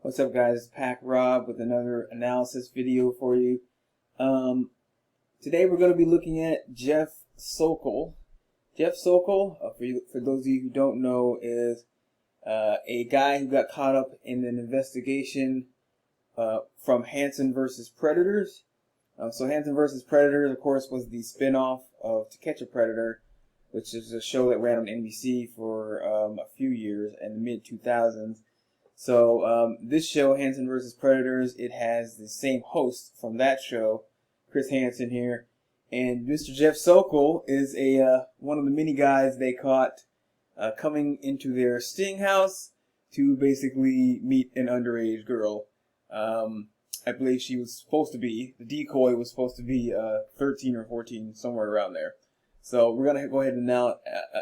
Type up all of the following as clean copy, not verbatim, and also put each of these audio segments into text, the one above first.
What's up, guys? Pack Rob with another analysis video for you. Today we're going to be looking at Jeff Sokol. Jeff Sokol, for those of you who don't know, is a guy who got caught up in an investigation from Hansen versus Predators. So Hansen versus Predators, of course, was the spin-off of To Catch a Predator, which is a show that ran on NBC for a few years in the mid-2000s. So this show, Hansen versus Predators, it has the same host from that show, Chris Hansen here, and Mr. Jeff Sokol is one of the many guys they caught coming into their sting house to basically meet an underage girl. I believe she was supposed to be, the decoy was supposed to be 13 or 14, somewhere around there. So we're gonna go ahead and now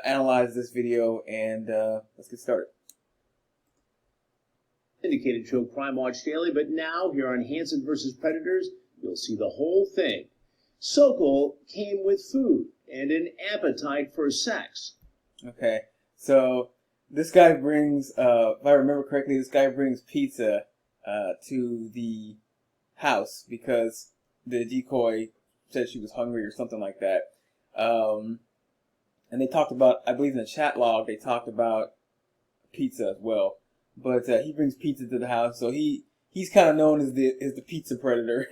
analyze this video, and let's get started. Syndicated show Crime Watch Daily, but now here on Hansen versus Predators, you'll see the whole thing. Sokol came with food and an appetite for sex. Okay, so this guy brings, if I remember correctly, this guy brings pizza to the house because the decoy said she was hungry or something like that. And they talked about, I believe in the chat log, they talked about pizza as well. But he brings pizza to the house, so he's kind of known as the pizza predator.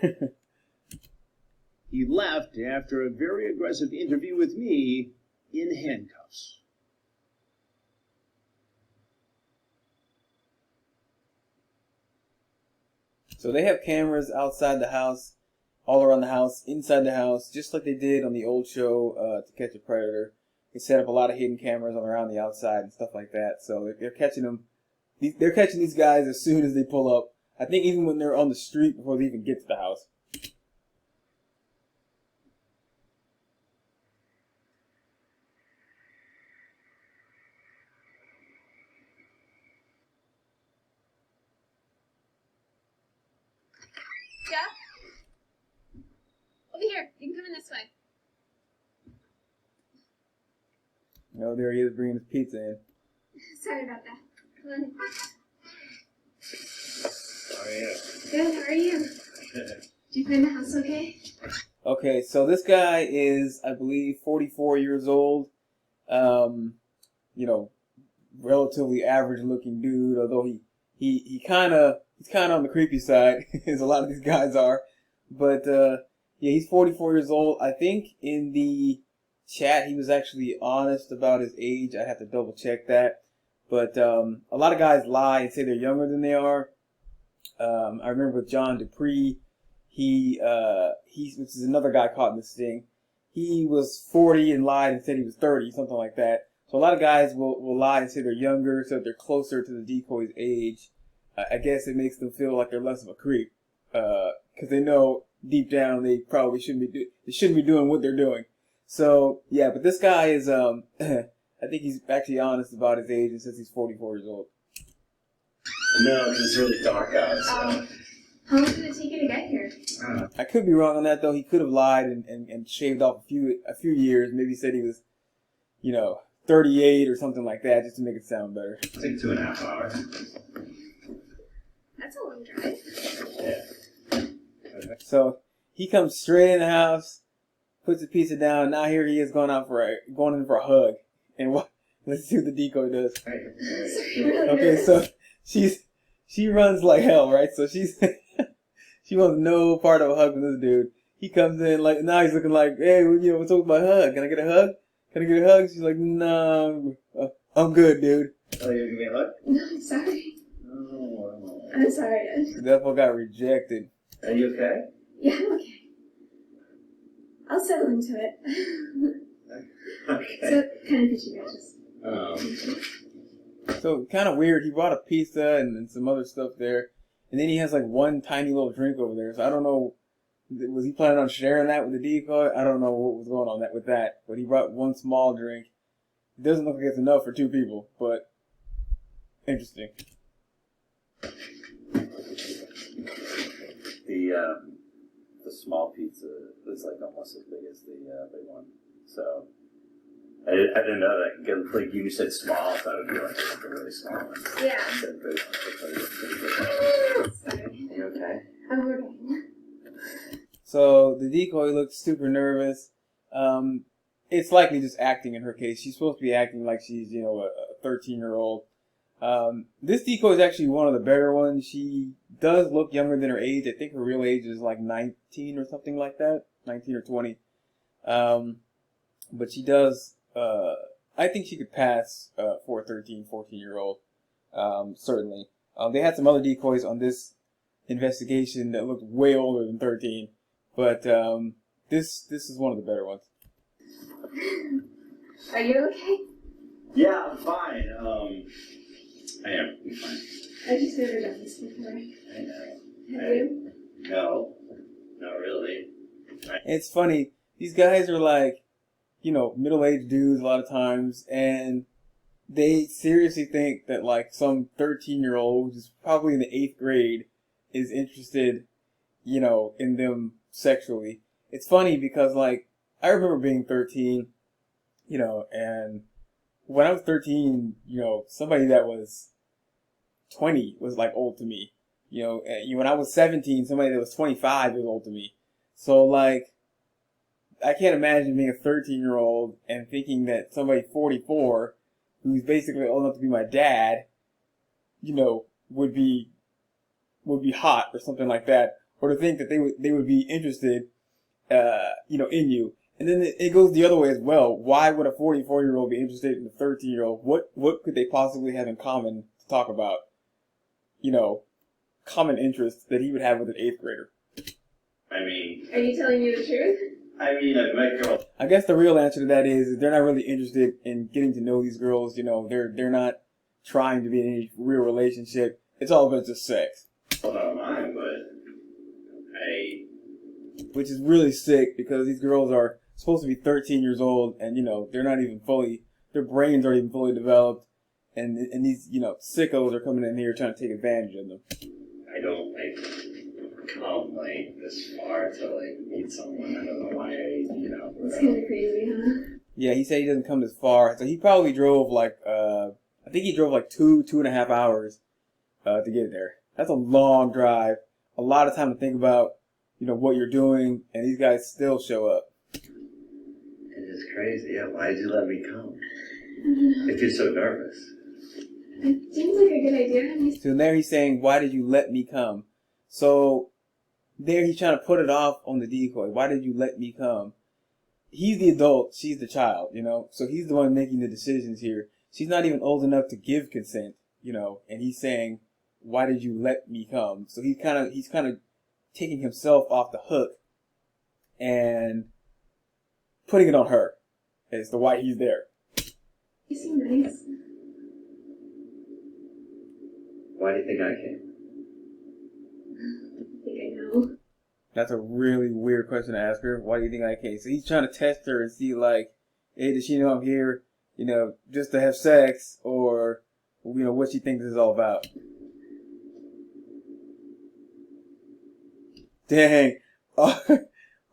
He left after a very aggressive interview with me in handcuffs. So they have cameras outside the house, all around the house, inside the house, just like they did on the old show To Catch a Predator. They set up a lot of hidden cameras on around the outside and stuff like that. So they're catching them. They're catching these guys as soon as they pull up. I think even when they're on the street before they even get to the house. Jeff? Over here. You can come in this way. No, there he is bringing his pizza in. Sorry about that. Come on. How are you? Good, how are you? Did you find the house okay? Okay, so this guy is, I believe, 44 years old. You know, relatively average-looking dude. Although he's kind of on the creepy side, as a lot of these guys are. But yeah, he's 44 years old. I think in the chat he was actually honest about his age. I have to double check that. But a lot of guys lie and say they're younger than they are. I remember with John Dupree, which is another guy caught in this sting. He was 40 and lied and said he was 30, something like that. So a lot of guys will lie and say they're younger, so that they're closer to the decoy's age. I guess it makes them feel like they're less of a creep, because they know deep down they probably shouldn't be doing what they're doing. So yeah, but this guy is I think he's actually honest about his age and says he's 44 years old. No, because it's really dark out. So. How long did it take you to get here? I could be wrong on that though. He could have lied and shaved off a few years. Maybe said he was, 38 or something like that, just to make it sound better. It's like 2.5 hours. That's a long drive. Yeah. So he comes straight in the house, puts the pizza down. Now here he is going in for a hug. And let's see what the decoy does. Okay, so she runs like hell, right? So she wants no part of a hug with this dude. He comes in like, now he's looking like, hey, what's up with my hug? Can I get a hug? Can I get a hug? She's like, no, I'm good, dude. Oh, you're giving me a hug? No, I'm sorry. Oh. I'm sorry. That one got rejected. Are you okay? Yeah, I'm okay. I'll settle into it. Okay. So, kind of fishy badges. So kind of weird. He brought a pizza and some other stuff there, and then he has like one tiny little drink over there. So I don't know, was he planning on sharing that with the decoy? I don't know what was going on with that, but he brought one small drink. It doesn't look like it's enough for two people, but interesting. The small pizza is like almost as big as the big one. So I didn't know that. Like you said, small. I thought it would be like a really small one. Yeah. I said big one. So the decoy looks super nervous. It's likely just acting in her case. She's supposed to be acting like she's, a 13-year-old. This decoy is actually one of the better ones. She does look younger than her age. I think her real age is like 19 or something like that. 19 or 20. But she does, I think she could pass for a 13, 14-year-old. Certainly. They had some other decoys on this investigation that looked way older than 13. But this is one of the better ones. Are you okay? Yeah, I'm fine. I am. I'm fine. I've just never done this before. I know. Have you? No, not really. It's funny. These guys are like, middle-aged dudes a lot of times, and they seriously think that like some 13-year-old who's probably in the 8th grade is interested, in them sexually. It's funny because like I remember being 13, and when I was 13, somebody that was 20 was like old to me. When I was 17, somebody that was 25 was old to me. So like, I can't imagine being a 13-year-old and thinking that somebody 44, who's basically old enough to be my dad, would be hot or something like that, or to think that they would be interested, in you. And then it goes the other way as well. Why would a 44-year-old be interested in a 13-year-old? What could they possibly have in common to talk about? Common interests that he would have with an 8th grader. I mean... Are you telling me the truth? I mean, I've met girls. I guess the real answer to that is they're not really interested in getting to know these girls. They're not trying to be in any real relationship. It's all about just sex. Well, not mine, but which is really sick because these girls are supposed to be 13 years old and, they're not even their brains aren't even fully developed. And these, sickos are coming in here trying to take advantage of them. I don't, come, this far to, meet someone. I don't know why It's kind of crazy, huh? Yeah, he said he doesn't come this far. So he probably drove, I think he drove, 2.5 hours to get there. That's a long drive. A lot of time to think about, what you're doing, and these guys still show up. It is crazy. Yeah, why did you let me come? If you're so nervous. It seems like a good idea. So there he's saying, why did you let me come? So there he's trying to put it off on the decoy. Why did you let me come? He's the adult. She's the child, So he's the one making the decisions here. She's not even old enough to give consent, and he's saying, why did you let me come? So he's kind of taking himself off the hook and putting it on her as to why he's there. You seem nice. Why do you think I came? I think I know. That's a really weird question to ask her. Why do you think I came? So he's trying to test her and see, hey, does she know I'm here, just to have sex, or, what she thinks this is all about. Dang.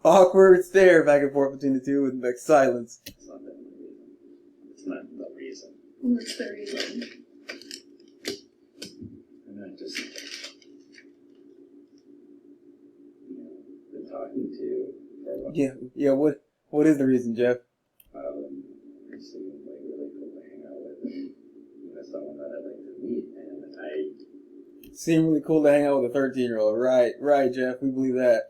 Awkward stare back and forth between the two with, silence. It's not the reason. It's not the reason. What's the reason? I'm not just, been talking to you for a while. Yeah, what is the reason, Jeff? You seem really cool to hang out with, and someone that I'd like to meet, and I Seem really cool to hang out with a 13-year-old. Right, Jeff, we believe that.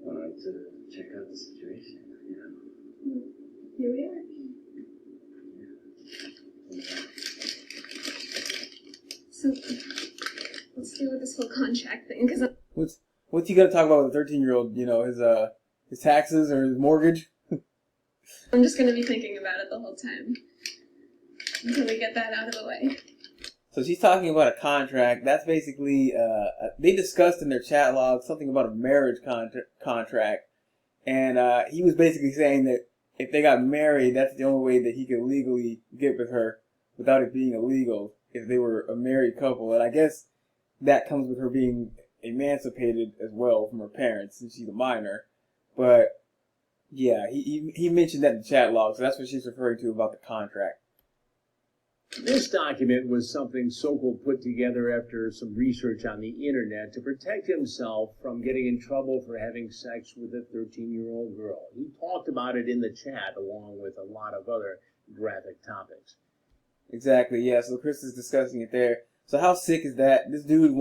wanted to check out the situation, Here we are. So, let's deal with this whole contract thing, because What's he gonna talk about with a 13-year-old? His taxes or his mortgage? I'm just going to be thinking about it the whole time until we get that out of the way. So she's talking about a contract. That's basically, they discussed in their chat log something about a marriage contract. And he was basically saying that if they got married, that's the only way that he could legally get with her without it being illegal if they were a married couple. And I guess that comes with her being emancipated as well from her parents since she's a minor. But yeah, he mentioned that in the chat log, so that's what she's referring to about the contract. This document was something Sokol put together after some research on the internet to protect himself from getting in trouble for having sex with a 13-year-old girl. He talked about it in the chat along with a lot of other graphic topics. Exactly, yeah. So Chris is discussing it there. So how sick is that? This dude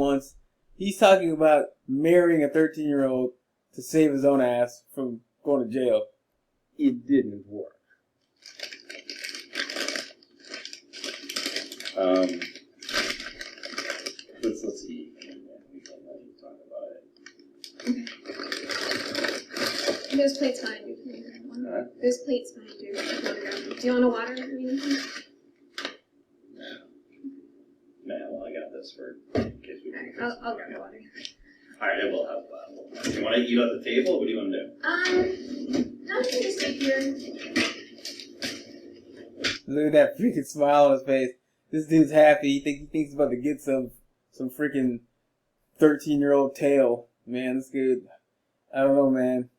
he's talking about marrying a 13-year-old to save his own ass from going to jail. It didn't work. Let's eat, and then we can let you talk about it. There's plates behind you. Can you grab one? Huh? There's plates behind you. If you want to grab them. Do you want a water or anything? No, well, I got this for in case we. Alright, I'll grab the water. All right, we'll have. You want to eat at the table? What do you want to do? No, you can just sit here. Look at that freaking smile on his face. This dude's happy. He thinks he's about to get some freaking 13-year-old tail. Man, that's good. I don't know, man.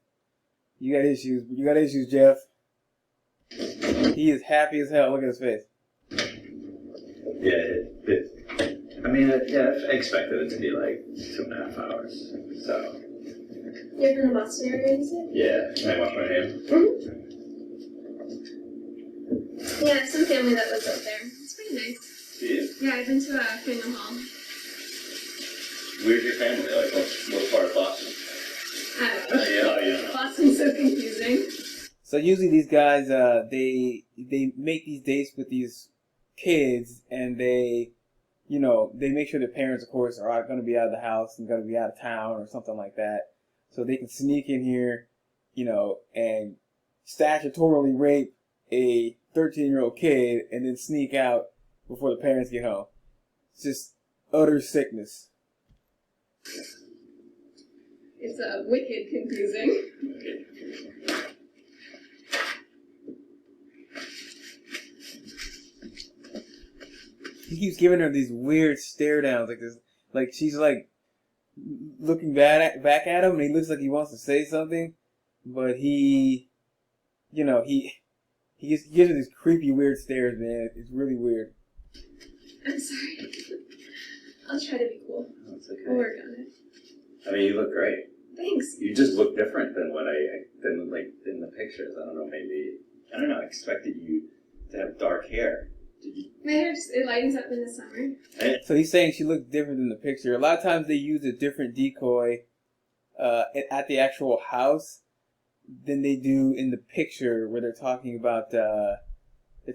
You got issues. You got issues, Jeff. He is happy as hell. Look at his face. Yeah, I mean, I expected it to be like 2.5 hours. So. You're from the Boston area, you said? Yeah. Can I wash my hands? Mm-hmm. Yeah, some family that lives up there. It's pretty nice. Do you? Yeah, I've been to Faneuil Hall. Where's your family? Like, what part of Boston? I don't know. Yeah. Boston's so confusing. So usually these guys, they make these dates with these kids, and they make sure their parents, of course, are going to be out of the house and going to be out of town or something like that, so they can sneak in here, and statutorily rape a 13-year-old kid and then sneak out before the parents get home. It's just utter sickness. It's wicked confusing. He keeps giving her these weird stare downs, like this, like she's like looking back at him, and he looks like he wants to say something, but he gives her these creepy, weird stares, man. It's really weird. I'm sorry. I'll try to be cool. That's okay. We'll work on it. I mean, you look great. Thanks. You just look different than than like in the pictures. I don't know. Maybe I don't know. I expected you to have dark hair. Did you? My hair it lightens up in the summer. So he's saying she looks different in the picture. A lot of times they use a different decoy at the actual house than they do in the picture where they're talking about they're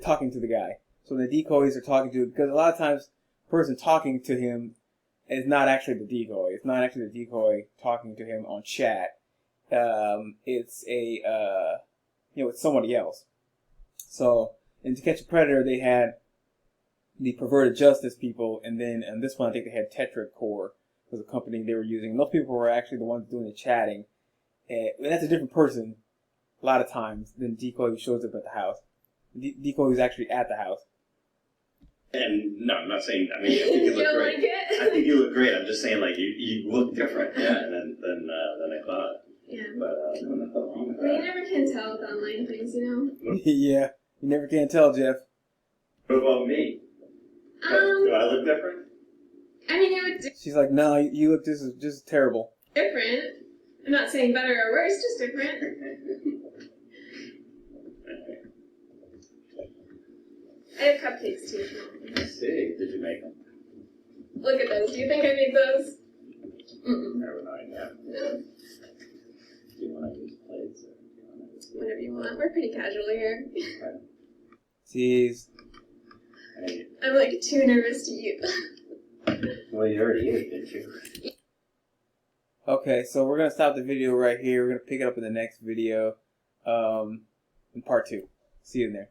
talking to the guy. So the decoys are talking to, because a lot of times the person talking to him is not actually the decoy. It's not actually the decoy talking to him on chat. It's it's somebody else. So in To Catch a Predator, they had the Perverted Justice people, and then in this one I think they had Tetra Core was a company they were using. And those people were actually the ones doing the chatting. And that's a different person a lot of times than decoy who shows up at the house. Decoy who's actually at the house. And no, I'm not saying. I mean, I think you look don't great. like it? I think you look great. I'm just saying, like you look different, yeah, than I thought. Yeah. But no, nothing wrong with Well, you that. never can tell with online things, Yeah, you never can tell, Jeff. What about me? Do I look different? I mean, you look She's like, no, you look just terrible. different. I'm not saying better or worse, just different. I have cupcakes too. I see. Did you make them? Look at those. Do you think I made those? Mm-mm. Never mind. Yeah. No. Do you want to use plates? Or do you want to use Whatever you want. We're pretty casual here. Jeez. Hey, I'm like too nervous to eat. well, you already ate it, didn't you? Okay, so we're gonna stop the video right here. We're gonna pick it up in the next video, in part 2. See you in there.